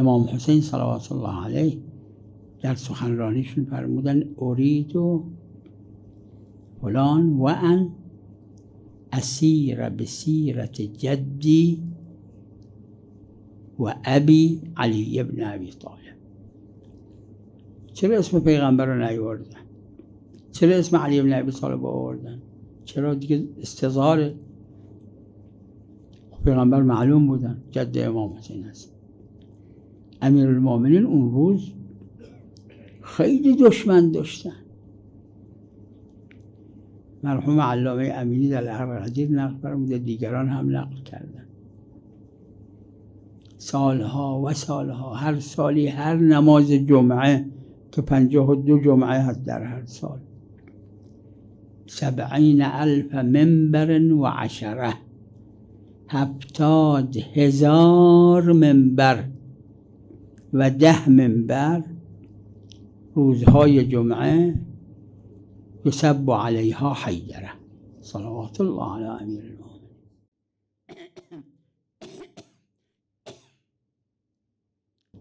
امام حسین صلوات الله علیه در سخنرانیشون فرمودن ارید فلان و ان اسیر بسیرت جدی و ابی علی ابن ابی طالب. چرا اسم پیغمبر رو نیاوردن؟ چرا اسم علی ابن ابی طالب آوردن؟ چرا دیگه استظهاره؟ پیغمبر معلوم بودن جد امام حسین هست. امیرالمومنین اون روز خیلی دشمن داشتن. مرحوم علامه امینی در العهد الجدید نقل فرموده، دیگران هم نقل کردن. سالها و سالها، هر سالی هر نماز جمعه که 52 جمعه هست در هر سال، 70,000 منبر و 10، 70,000 منبر و 10 منبر روزهای جمعه یسب علیها حیدره صلوات الله علی امیرالمومنین.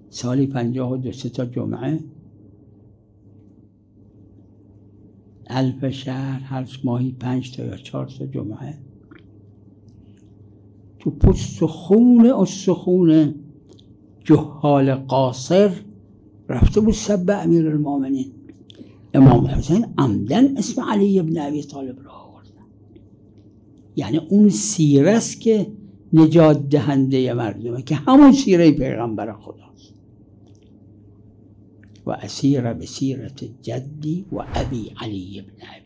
سالی 52 تا جمعه، 1000 شهر، هر ماهی 5 تا یا 4 تا جمعه، تو پشت خون استخون جهال قاصر رفته بود سب امیرالمومنین. امام حسین عمدن اسم علی ابن ابی طالب را آوردن. یعنی اون سیره است که نجات دهنده مردمه، که همون سیره پیغمبر خداست. و اسیر بسیرت جدی و ابی علی ابن ابی